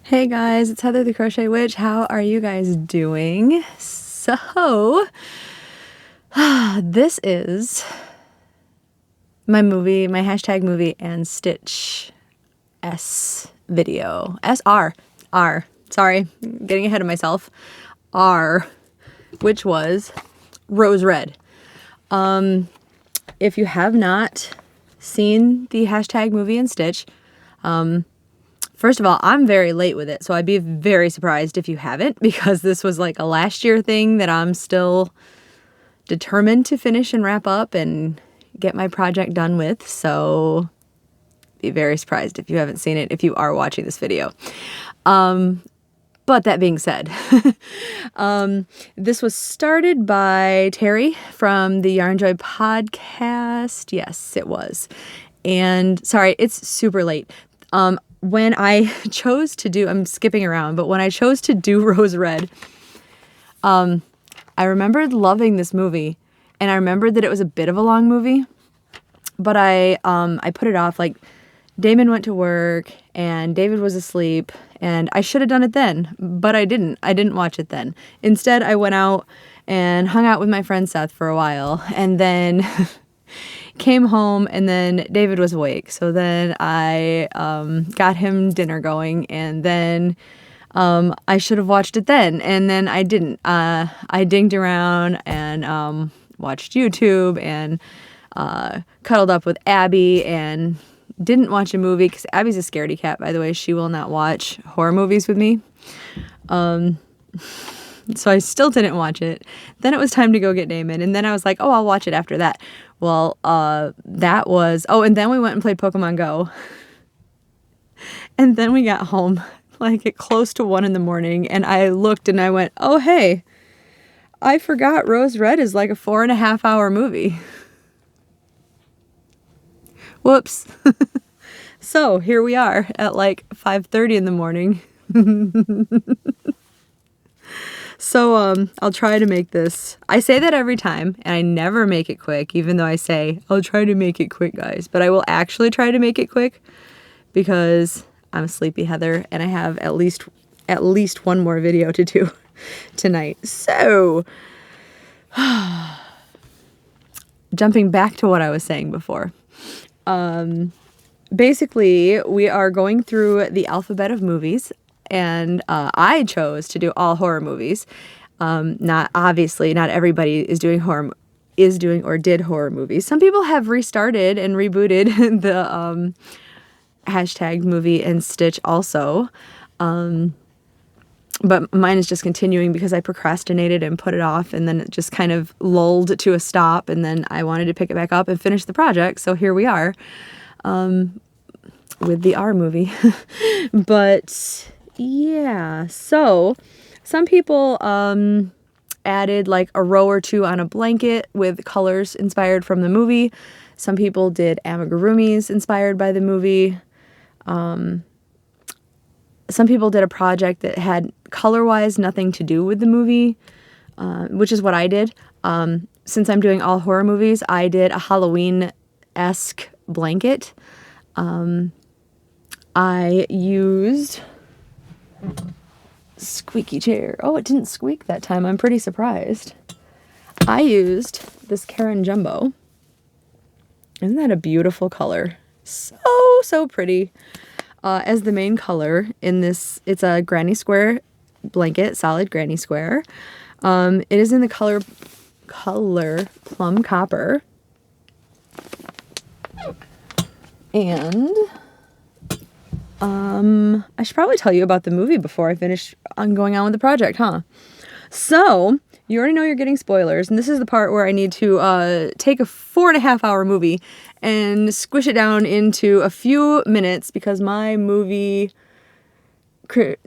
Hey guys, it's Heather the Crochet Witch. How are you guys doing? So, this is my movie, my hashtag movie and Stitch S video. R. Sorry, getting ahead of myself. R, which was Rose Red. If you have not seen the hashtag movie and Stitch, first of all, I'm very late with it, so I'd be very surprised if you haven't, because this was like a last year thing that I'm still determined to finish and wrap up and get my project done with, so be very surprised if you haven't seen it if you are watching this video. But that being said, this was started by Terry from the Yarn Joy podcast. Yes, it was. And sorry, it's super late. When I chose to do, I'm skipping around, but when I chose to do Rose Red, I remembered loving this movie, and I remembered that it was a bit of a long movie, but I put it off. Like, Damon went to work, and David was asleep, and I should have done it then, but I didn't. I didn't watch it then. Instead, I went out and hung out with my friend Seth for a while, and then came home, and then David was awake. So then I got him dinner going, and then I should have watched it then, and then I didn't. I dinged around and watched YouTube and cuddled up with Abby and didn't watch a movie because Abby's a scaredy cat, by the way. She will not watch horror movies with me. So I still didn't watch it. Then it was time to go get Damon, and then I was like, oh, I'll watch it after that. Well, that was, and then we went and played Pokemon Go. And then we got home like at close to 1 a.m, and I looked and I went, oh, hey, I forgot Rose Red is like a 4.5-hour movie. Whoops. So here we are at like 5:30 in the morning. So, I'll try to make this. I say that every time, and I never make it quick, even though I say, I'll try to make it quick, guys. But I will actually try to make it quick, because I'm a sleepy Heather, and I have at least one more video to do tonight. So, jumping back to what I was saying before. Basically, we are going through the alphabet of movies. And I chose to do all horror movies. Not everybody is doing or did horror movies. Some people have restarted and rebooted the hashtag movie and Stitch also. But mine is just continuing because I procrastinated and put it off, and then it just kind of lulled to a stop, and then I wanted to pick it back up and finish the project. So here we are with the R movie. But yeah, so some people added like a row or two on a blanket with colors inspired from the movie. Some people did amigurumis inspired by the movie. Some people did a project that had color-wise nothing to do with the movie, which is what I did. Since I'm doing all horror movies, I did a Halloween-esque blanket. I used squeaky chair. Oh, it didn't squeak that time. I'm pretty surprised. I used this Karen Jumbo. Isn't that a beautiful color? So pretty. As the main color in this, it's a granny square blanket, solid granny square. It is in the color Plum Copper. And I should probably tell you about the movie before I finish on going on with the project, huh? So, you already know you're getting spoilers, and this is the part where I need to take a 4.5-hour movie and squish it down into a few minutes, because my movie,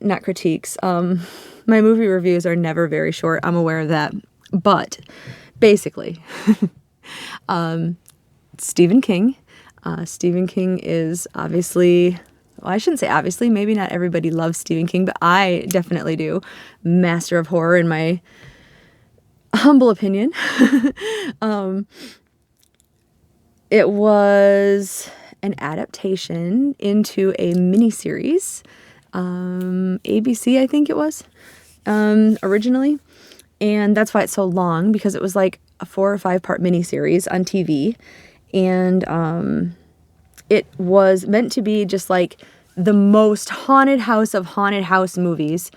not critiques, my movie reviews are never very short. I'm aware of that. But, basically, Stephen King. Stephen King is obviously... Well, I shouldn't say obviously. Maybe not everybody loves Stephen King, but I definitely do. Master of horror, in my humble opinion. It was an adaptation into a miniseries ABC, I think it was, originally. And that's why it's so long, because it was like a 4 or 5 part miniseries on TV. And it was meant to be just like the most haunted house of haunted house movies.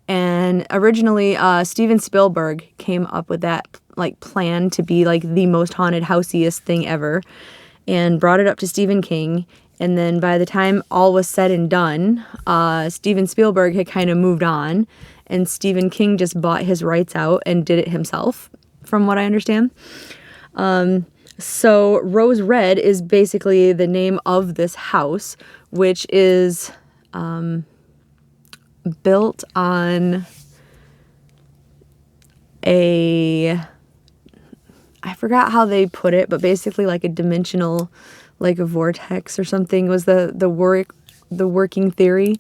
And originally, Steven Spielberg came up with that like plan to be like the most haunted houseiest thing ever, and brought it up to Stephen King. And then by the time all was said and done, Steven Spielberg had kind of moved on, and Stephen King just bought his rights out and did it himself, from what I understand. So Rose Red is basically the name of this house, which is built on I forgot how they put it, but basically like a dimensional, like a vortex or something was the working theory.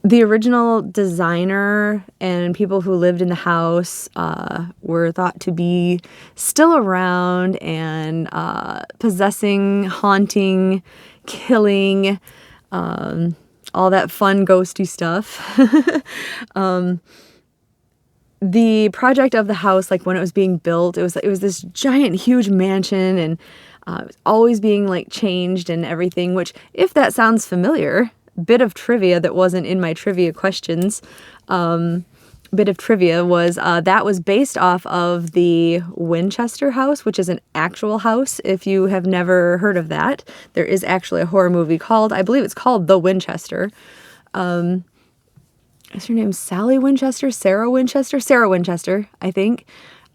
The original designer and people who lived in the house were thought to be still around and possessing, haunting, killing, all that fun ghosty stuff. The project of the house, like when it was being built, it was this giant, huge mansion, and it was always being like changed and everything. Which, if that sounds familiar, bit of trivia that wasn't in my trivia questions. Bit of trivia was that was based off of the Winchester house, which is an actual house. If you have never heard of that, there is actually a horror movie called, I believe it's called The Winchester. Is her name Sally Winchester? Sarah Winchester? Sarah Winchester, I think.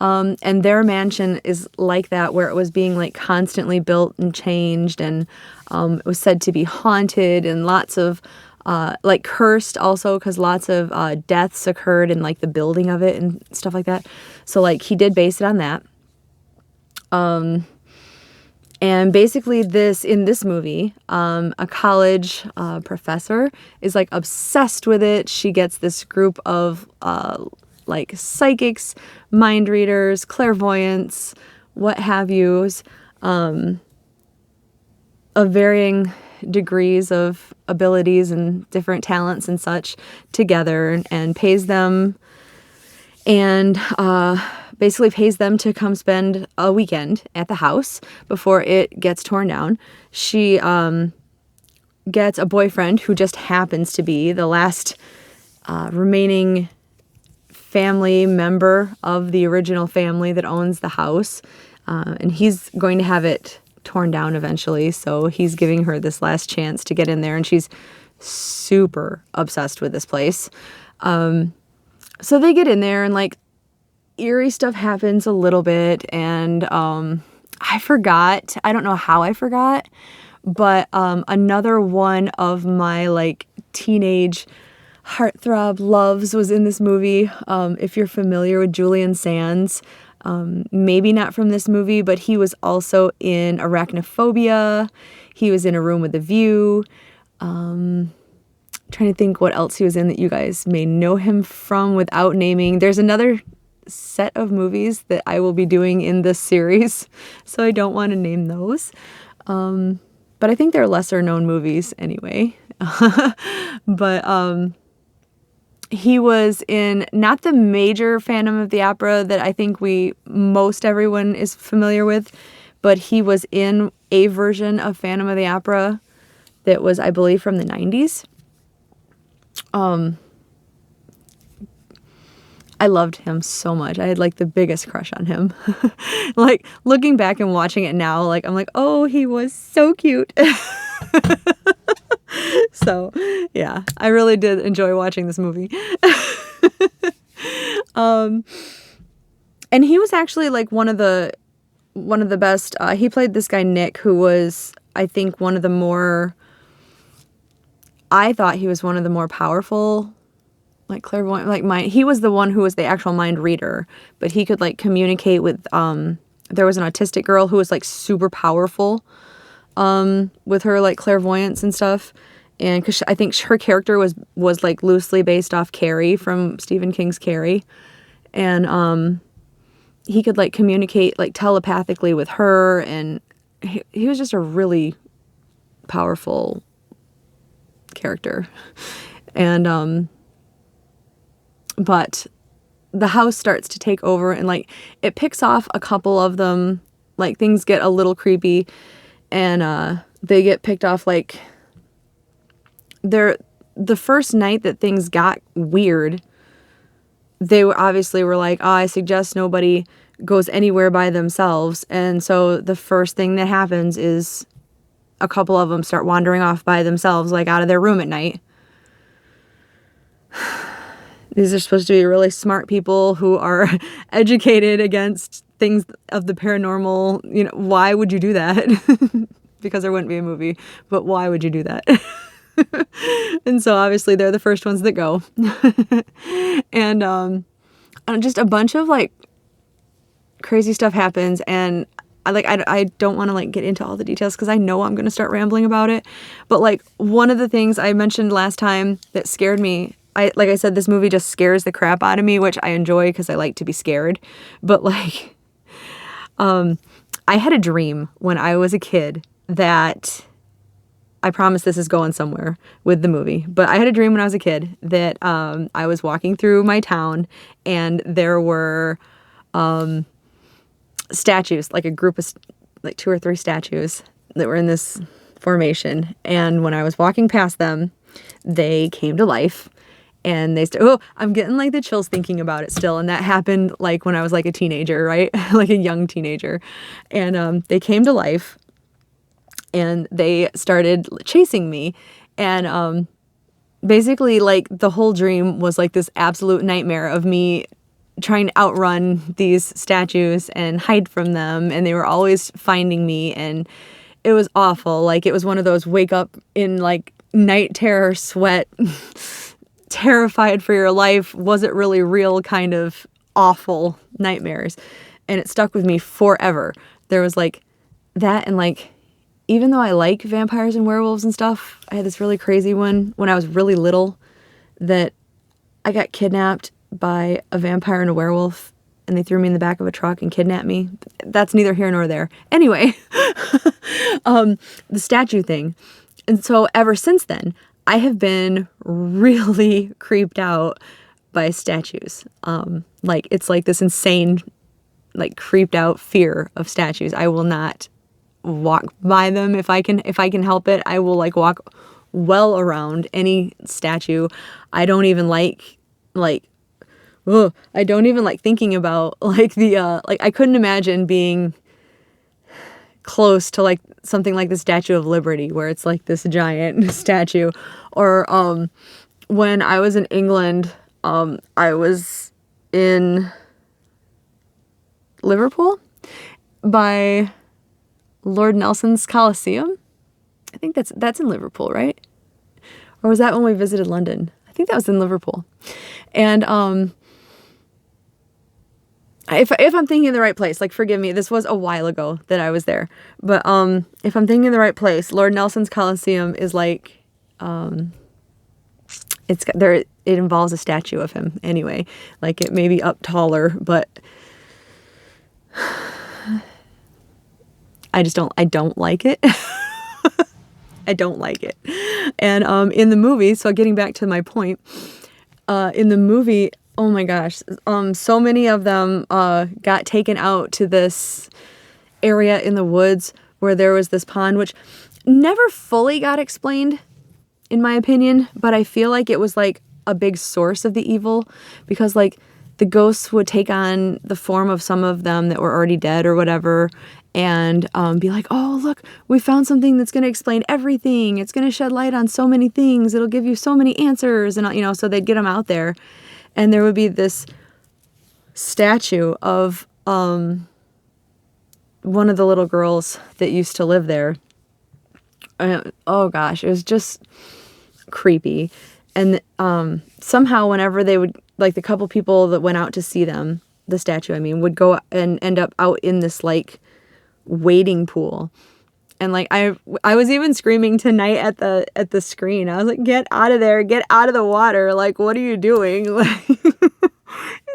And their mansion is like that, where it was being like constantly built and changed, and it was said to be haunted, and lots of like cursed also, because lots of deaths occurred in like the building of it and stuff like that. So like he did base it on that. And basically in this movie, a college professor is like obsessed with it. She gets this group of like psychics, mind readers, clairvoyants, what have yous, of varying degrees of abilities and different talents and such together, and pays them, and basically pays them to come spend a weekend at the house before it gets torn down. She gets a boyfriend who just happens to be the last remaining family member of the original family that owns the house, and he's going to have it torn down eventually, so he's giving her this last chance to get in there, and she's super obsessed with this place. So they get in there, and like eerie stuff happens a little bit, and I forgot, I don't know how I forgot, but another one of my like teenage heartthrob loves was in this movie. If you're familiar with Julian Sands, maybe not from this movie, but he was also in Arachnophobia. He was in A Room with a View. Trying to think what else he was in that you guys may know him from without naming. There's another set of movies that I will be doing in this series, so I don't want to name those. But I think they're lesser known movies anyway. But he was in not the major Phantom of the Opera that I think most everyone is familiar with, but he was in a version of Phantom of the Opera that was, I believe, from the 90s. I loved him so much. I had like the biggest crush on him. Like looking back and watching it now, like I'm like, oh, he was so cute. So yeah, I really did enjoy watching this movie. And he was actually like one of the best. He played this guy Nick, who was, I think, I thought he was one of the more powerful, like clairvoyant, like mind. He was the one who was the actual mind reader, but he could like communicate with. There was an autistic girl who was like super powerful, with her like clairvoyance and stuff, and because I think her character was like loosely based off Carrie from Stephen King's Carrie, and he could like communicate like telepathically with her, and he was just a really powerful character. And but the house starts to take over, and like it picks off a couple of them, like things get a little creepy, and they get picked off. Like the first night that things got weird, they obviously were like, oh, I suggest nobody goes anywhere by themselves. And so the first thing that happens is a couple of them start wandering off by themselves, like out of their room at night. These are supposed to be really smart people who are educated against things of the paranormal. You know, why would you do that? Because there wouldn't be a movie, but why would you do that? And so obviously they're the first ones that go. And just a bunch of like crazy stuff happens, and I don't want to like get into all the details because I know I'm going to start rambling about it. But like one of the things I mentioned last time that scared me, like I said, this movie just scares the crap out of me, which I enjoy because I like to be scared. But like, I had a dream when I was a kid that, I promise this is going somewhere with the movie, but I had a dream when I was a kid that I was walking through my town, and there were statues, like a group of like 2 or 3 statues that were in this formation. And when I was walking past them, they came to life, and I'm getting like the chills thinking about it still. And that happened like when I was like a teenager, right? Like a young teenager. And they came to life, and they started chasing me. And basically like the whole dream was like this absolute nightmare of me trying to outrun these statues and hide from them, and they were always finding me, and it was awful. Like it was one of those wake up in like night terror sweat, terrified for your life, was it really real kind of awful nightmares. And it stuck with me forever. There was like that, and like even though I like vampires and werewolves and stuff, I had this really crazy one when I was really little that I got kidnapped by a vampire and a werewolf, and they threw me in the back of a truck and kidnapped me. That's neither here nor there. Anyway, the statue thing. And so ever since then, I have been really creeped out by statues. Like it's like this insane, like creeped out fear of statues. I will not walk by them if I can help it. I will like walk well around any statue. I don't even like I don't even like thinking about like the like I couldn't imagine being close to like something like the Statue of Liberty, where it's like this giant statue. Or when I was in England, I was in Liverpool by Lord Nelson's Coliseum. I think that's in Liverpool, right? Or was that when we visited London? I think that was in Liverpool. And if I'm thinking of the right place, like forgive me, this was a while ago that I was there. But if I'm thinking of the right place, Lord Nelson's Coliseum is like it's there. It involves a statue of him anyway. Like it may be up taller, but I don't like it. I don't like it. And in the movie, so getting back to my point, in the movie, oh my gosh, so many of them got taken out to this area in the woods where there was this pond, which never fully got explained, in my opinion, but I feel like it was like a big source of the evil, because like the ghosts would take on the form of some of them that were already dead or whatever, and be like, oh, look, we found something that's going to explain everything. It's going to shed light on so many things. It'll give you so many answers. And, you know, so they'd get them out there. And there would be this statue of one of the little girls that used to live there. Oh, gosh, it was just creepy. And somehow whenever they would, like the couple people that went out to see them, the statue, I mean, would go and end up out in this, like, wading pool. And like I was even screaming tonight at the screen. I was like, get out of there, get out of the water, like what are you doing? Like it's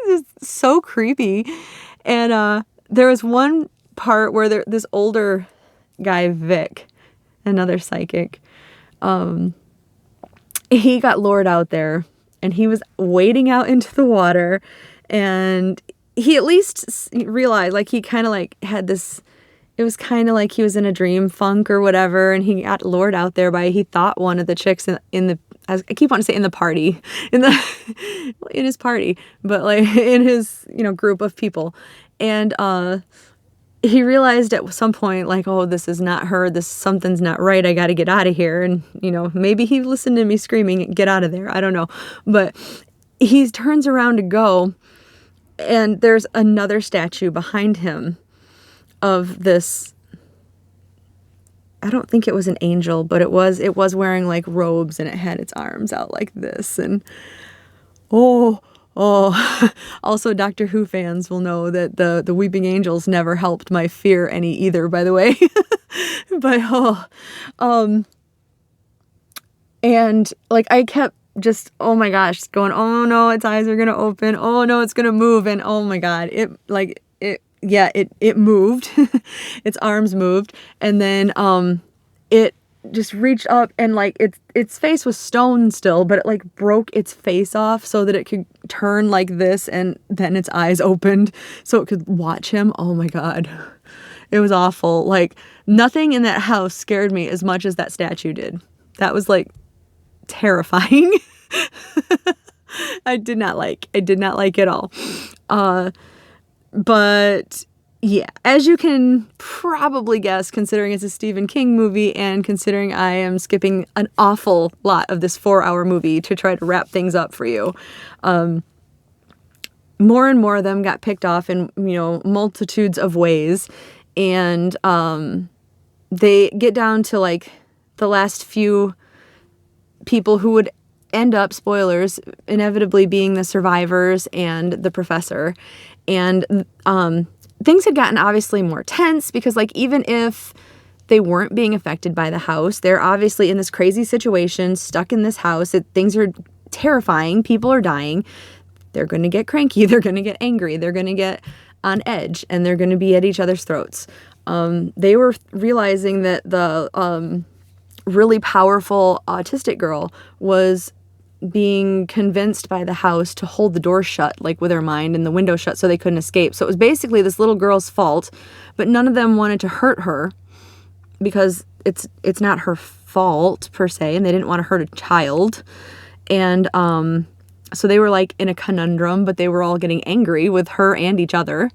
just so creepy. And there was one part where this older guy, Vic, another psychic, he got lured out there and he was wading out into the water, and he at least realized, like, he kind of like had this, it was kind of like he was in a dream funk or whatever, and he got lured out there by, he thought one of the chicks in the, I keep wanting to say in the party, in his party, but like in his, group of people. And he realized at some point, like, oh, this is not her, something's not right, I got to get out of here. And, maybe he listened to me screaming, get out of there, I don't know. But he turns around to go, and there's another statue behind him of this, I don't think it was an angel, but it was wearing like robes, and it had its arms out like this. And oh, also Doctor Who fans will know that the weeping angels never helped my fear any either, by the way. But and like I kept just, oh my gosh, going, oh no, its eyes are gonna open, oh no, it's gonna move, and oh my god, it moved. Its arms moved, and then it just reached up, and like its face was stone still, but it like broke its face off so that it could turn like this, and then its eyes opened so it could watch him. Oh my god, it was awful. Like, nothing in that house scared me as much as that statue did. That was like terrifying. I did not like it all. But yeah, as you can probably guess, considering it's a Stephen King movie and considering I am skipping an awful lot of this 4-hour movie to try to wrap things up for you, more and more of them got picked off in, multitudes of ways. And they get down to like the last few people who would end up, spoilers, inevitably being the survivors and the professor. And things had gotten obviously more tense because, like, even if they weren't being affected by the house, they're obviously in this crazy situation, stuck in this house. Things are terrifying. People are dying. They're going to get cranky. They're going to get angry. They're going to get on edge, and they're going to be at each other's throats. They were realizing that the really powerful autistic girl was being convinced by the house to hold the door shut, like with her mind, and the window shut so they couldn't escape. So it was basically this little girl's fault, but none of them wanted to hurt her because it's not her fault per se, and they didn't want to hurt a child. And so they were like in a conundrum, but they were all getting angry with her and each other.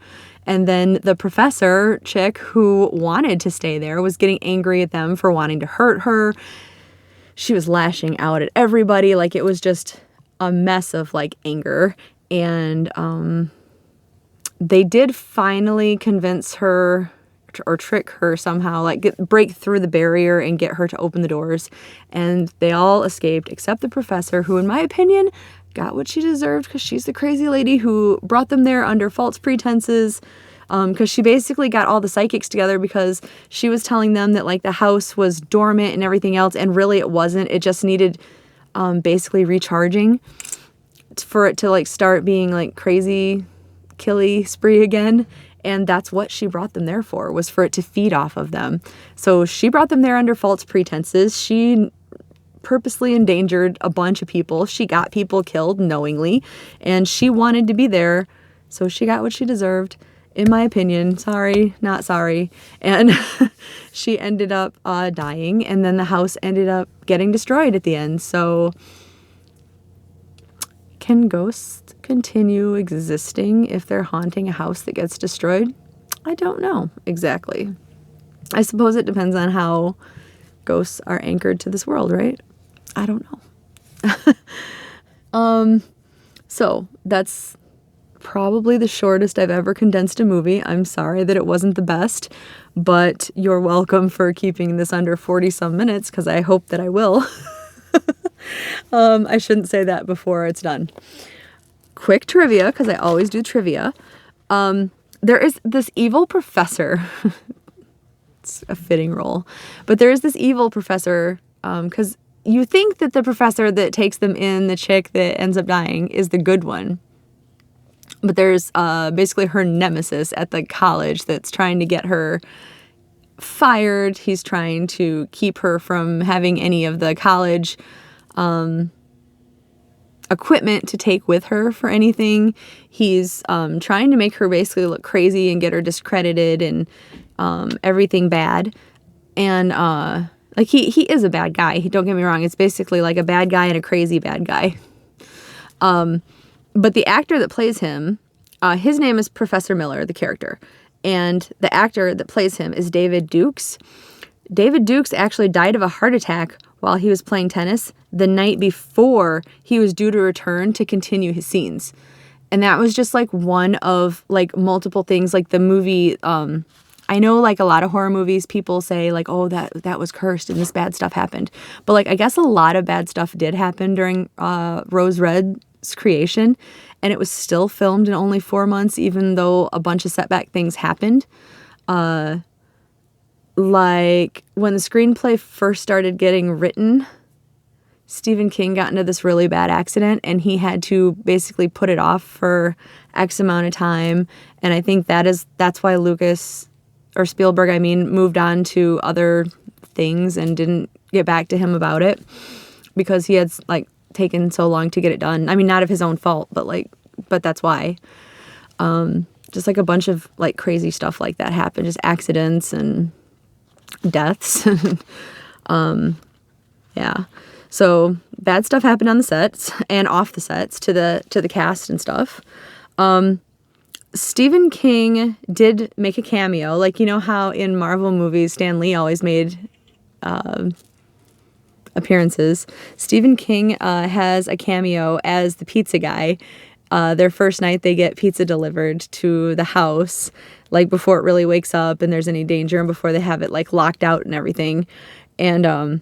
And then the professor chick who wanted to stay there was getting angry at them for wanting to hurt her. She was lashing out at everybody. Like, it was just a mess of like anger. And they did finally convince her or trick her somehow, like break through the barrier and get her to open the doors. And they all escaped except the professor, who in my opinion got what she deserved because she's the crazy lady who brought them there under false pretenses. Because she basically got all the psychics together because she was telling them that like the house was dormant and everything else, and really it wasn't. It just needed basically recharging for it to like start being like crazy killy spree again. And that's what she brought them there for, was for it to feed off of them. So she brought them there under false pretenses. She purposely endangered a bunch of people. She got people killed knowingly, and she wanted to be there, so she got what she deserved. In my opinion, sorry, not sorry. And she ended up dying, and then the house ended up getting destroyed at the end. So can ghosts continue existing if they're haunting a house that gets destroyed? I don't know exactly. I suppose it depends on how ghosts are anchored to this world, right? I don't know. So that's probably the shortest I've ever condensed a movie. I'm sorry that it wasn't the best, but you're welcome for keeping this under 40 some minutes, because I hope that I will. I shouldn't say that before it's done. Quick trivia, because I always do trivia. There is this evil professor. It's a fitting role. But there is this evil professor, because you think that the professor that takes them in, the chick that ends up dying, is the good one. But there's basically her nemesis at the college that's trying to get her fired. He's trying to keep her from having any of the college equipment to take with her for anything. He's trying to make her basically look crazy and get her discredited and everything bad. And like he is a bad guy. Don't get me wrong. It's basically like a bad guy and a crazy bad guy. But the actor that plays him, his name is Professor Miller, the character. And the actor that plays him is David Dukes. David Dukes actually died of a heart attack while he was playing tennis the night before he was due to return to continue his scenes. And that was just like one of like multiple things. Like the movie, I know like a lot of horror movies, people say like, oh, that was cursed and this bad stuff happened. But like, I guess a lot of bad stuff did happen during Rose Red's creation. And it was still filmed in only 4 months, even though a bunch of setback things happened. Like when the screenplay first started getting written, Stephen King got into this really bad accident and he had to basically put it off for X amount of time. And I think that's why Lucas or Spielberg, moved on to other things and didn't get back to him about it because he had like taken so long to get it done. I mean, not of his own fault, but that's why. Just like a bunch of like crazy stuff like that happened, just accidents and deaths. Yeah. So bad stuff happened on the sets and off the sets to the cast and stuff. Stephen King did make a cameo. Like, you know how in Marvel movies, Stan Lee always made appearances. Stephen King has a cameo as the pizza guy. Their first night, they get pizza delivered to the house, like before it really wakes up and there's any danger and before they have it like locked out and everything. And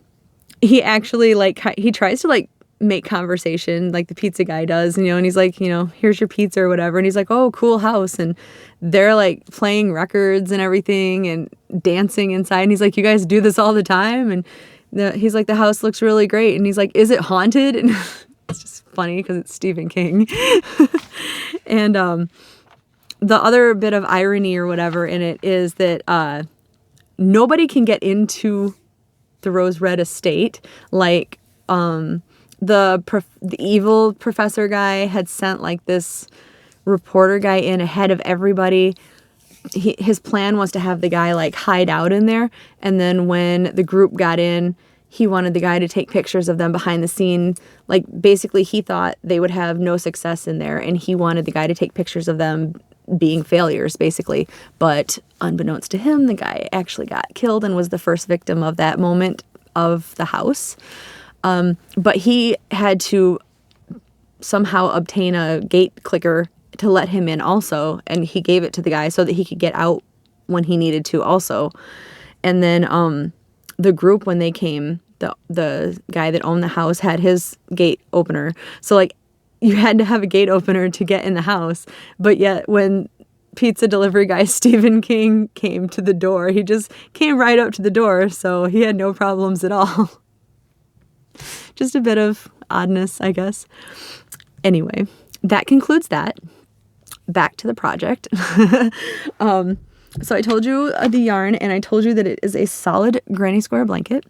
he actually like, he tries to like make conversation like the pizza guy does, and he's like, here's your pizza or whatever. And he's like, oh, cool house. And they're like playing records and everything and dancing inside. And he's like, you guys do this all the time? And he's like, the house looks really great. And he's like, is it haunted? And it's just funny because it's Stephen King. And the other bit of irony or whatever in it is that nobody can get into the Rose Red estate. Like the evil professor guy had sent like this reporter guy in ahead of everybody. His plan was to have the guy like hide out in there, and then when the group got in, he wanted the guy to take pictures of them behind the scene. Like basically he thought they would have no success in there, and he wanted the guy to take pictures of them being failures basically. But unbeknownst to him, the guy actually got killed and was the first victim of that moment of the house. But he had to somehow obtain a gate clicker to let him in also, and he gave it to the guy so that he could get out when he needed to also. And then the group, when they came, the guy that owned the house had his gate opener. So like you had to have a gate opener to get in the house. But yet when pizza delivery guy Stephen King came to the door, he just came right up to the door, so he had no problems at all. Just a bit of oddness, I guess. Anyway, that concludes that. Back to the project. So I told you the yarn, and I told you that it is a solid granny square blanket.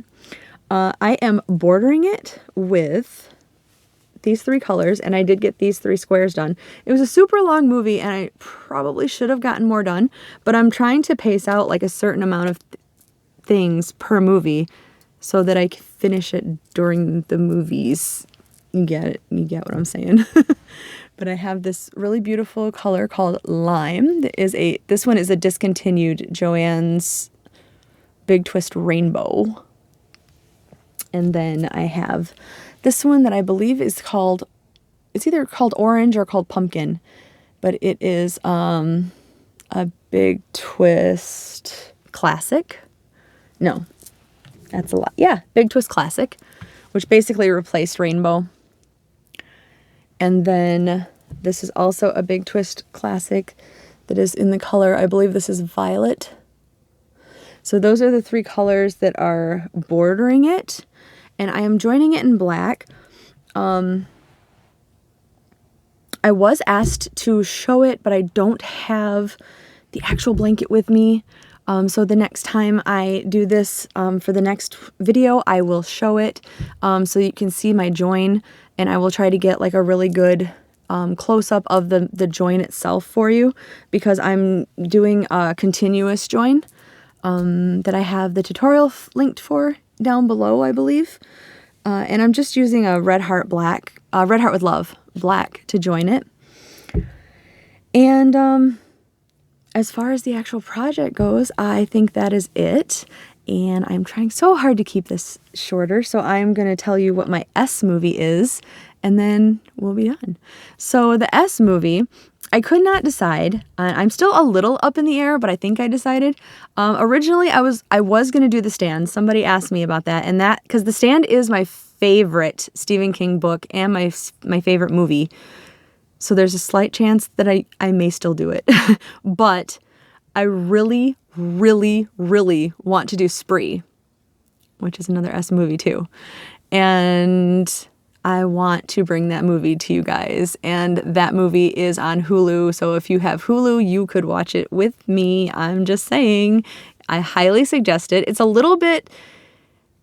I am bordering it with these 3 colors, and I did get these 3 squares done. It was a super long movie, and I probably should have gotten more done, but I'm trying to pace out like a certain amount of things per movie so that I can finish it during the movies. You get it? You get what I'm saying? But I have this really beautiful color called Lime. This one is a discontinued Joann's Big Twist Rainbow. And then I have this one that I believe is called, it's either called Orange or called Pumpkin. But it is a Big Twist Classic. No, that's a lot. Yeah, Big Twist Classic, which basically replaced Rainbow. And then this is also a Big Twist Classic that is in the color, I believe this is Violet. So those are the 3 colors that are bordering it. And I am joining it in black. I was asked to show it, but I don't have the actual blanket with me. So the next time I do this for the next video, I will show it so you can see my join, and I will try to get like a really good close-up of the join itself for you, because I'm doing a continuous join that I have the tutorial linked for down below, I believe. And I'm just using a Red Heart with Love black to join it. And as far as the actual project goes, I think that is it. And I'm trying so hard to keep this shorter, so I'm going to tell you what my S movie is, and then we'll be done. So the S movie, I could not decide. I'm still a little up in the air, but I think I decided. Originally, I was going to do The Stand. Somebody asked me about that, and that because The Stand is my favorite Stephen King book and my favorite movie. So there's a slight chance that I may still do it. But I really, really, really want to do Spree, which is another S movie too. And I want to bring that movie to you guys. And that movie is on Hulu. So if you have Hulu, you could watch it with me. I'm just saying, I highly suggest it. It's a little bit,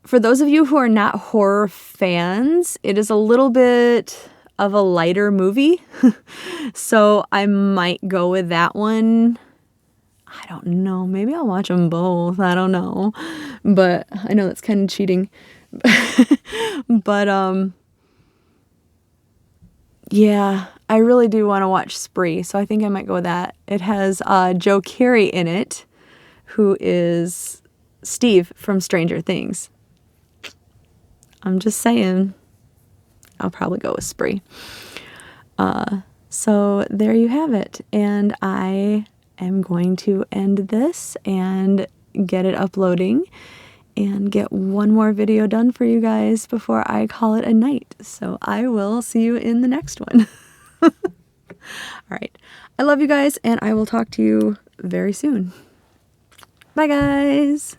for those of you who are not horror fans, it is a little bit of a lighter movie. So I might go with that one. I don't know. Maybe I'll watch them both. I don't know. But I know that's kind of cheating. But yeah, I really do want to watch Spree. So I think I might go with that. It has Joe Carey in it, who is Steve from Stranger Things. I'm just saying. I'll probably go with Spree. So there you have it. And I am going to end this and get it uploading and get one more video done for you guys before I call it a night. So I will see you in the next one. All right. I love you guys, and I will talk to you very soon. Bye, guys.